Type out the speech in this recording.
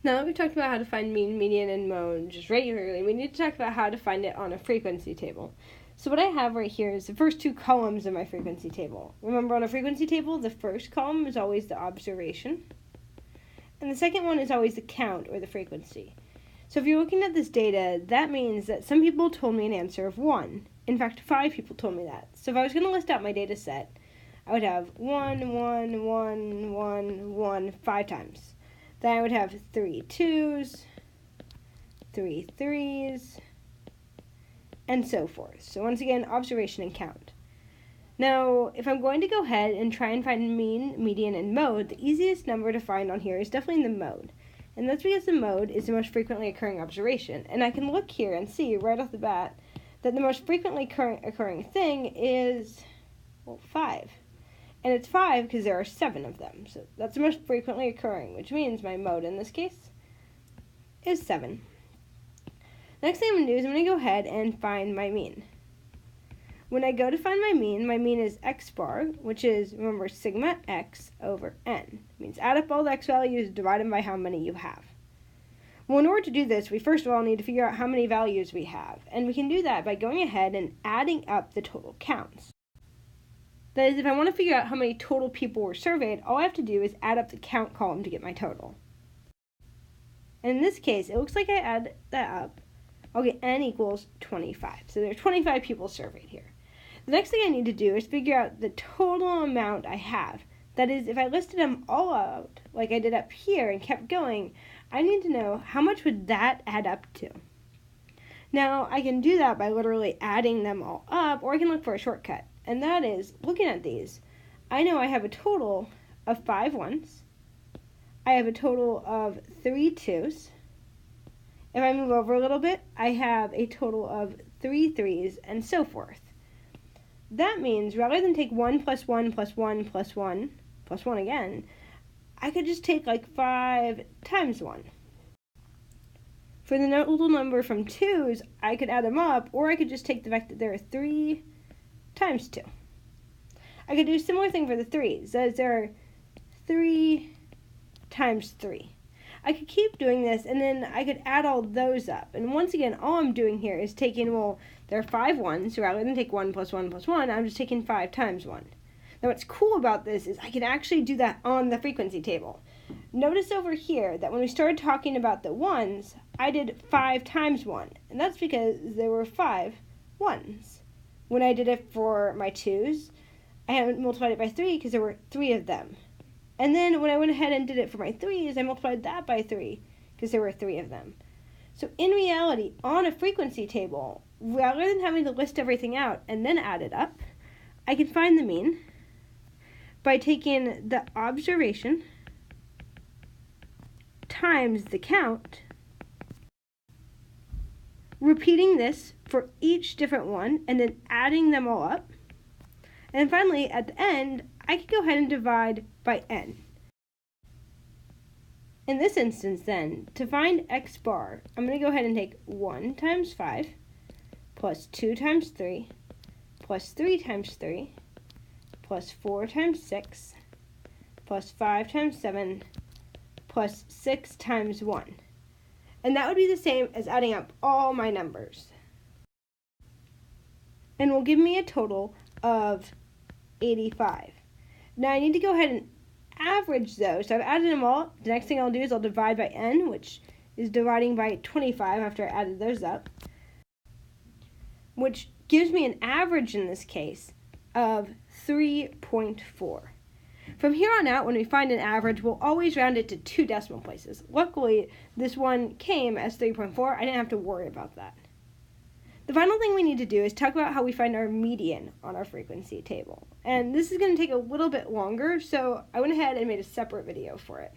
Now that we've talked about how to find mean, median, and mode just regularly, we need to talk about how to find it on a frequency table. So what I have right here is the first two columns of my frequency table. Remember, on a frequency table, the first column is always the observation, and the second one is always the count, or the frequency. So if you're looking at this data, that means that some people told me an answer of 1. In fact, 5 people told me that. So if I was going to list out my data set, I would have 1, 1, 1, 1, 1, 5 times. Then I would have 3 2s, 3 3s, and so forth. So once again, observation and count. Now, if I'm going to go ahead and try and find mean, median, and mode, the easiest number to find on here is definitely the mode. And that's because the mode is the most frequently occurring observation. And I can look here and see right off the bat that the most frequently occurring thing is, 5. And it's 5 because there are 7 of them. So that's the most frequently occurring, which means my mode in this case is 7. Next thing I'm going to do is I'm going to go ahead and find my mean. When I go to find my mean is x bar, which is, remember, sigma x over n. It means add up all the x values, divide them by how many you have. Well, in order to do this, we first of all need to figure out how many values we have. And we can do that by going ahead and adding up the total counts. That is, if I want to figure out how many total people were surveyed, all I have to do is add up the count column to get my total. And in this case, it looks like I add that up, I'll get n equals 25. So there are 25 people surveyed here. The next thing I need to do is figure out the total amount I have. That is, if I listed them all out, like I did up here, and kept going, I need to know how much would that add up to. Now, I can do that by literally adding them all up, or I can look for a shortcut. And that is, looking at these, I know I have a total of 5 1s. I have a total of 3 2s. If I move over a little bit, I have a total of 3 3s, and so forth. That means rather than take 1 plus 1 plus 1 plus 1 plus 1 again, I could just take like 5 times 1. For the total number from 2s, I could add them up, or I could just take the fact that there are 3 times 2. I could do a similar thing for the 3s, that is, there are 3 times 3. I could keep doing this, and then I could add all those up. And once again, all I'm doing here is taking, there are 5 1s, so rather than take 1 plus 1 plus 1, I'm just taking 5 times 1. Now what's cool about this is I can actually do that on the frequency table. Notice over here that when we started talking about the 1s, I did 5 times 1, and that's because there were 5 1s. When I did it for my 2s, I had multiplied it by 3 because there were 3 of them. And then when I went ahead and did it for my 3s, I multiplied that by 3 because there were 3 of them. So in reality, on a frequency table, rather than having to list everything out and then add it up, I can find the mean by taking the observation times the count, repeating this for each different one, and then adding them all up. And finally, at the end, I could go ahead and divide by n. In this instance, then, to find x bar, I'm going to go ahead and take 1 times 5, plus 2 times 3, plus 3 times 3, plus 4 times 6, plus 5 times 7, plus 6 times 1. And that would be the same as adding up all my numbers. And will give me a total of 85. Now I need to go ahead and average those. So I've added them all. The next thing I'll do is I'll divide by n, which is dividing by 25 after I added those up, which gives me an average in this case of 3.4. From here on out, when we find an average, we'll always round it to 2 decimal places. Luckily, this one came as 3.4. I didn't have to worry about that. The final thing we need to do is talk about how we find our median on our frequency table. And this is going to take a little bit longer, so I went ahead and made a separate video for it.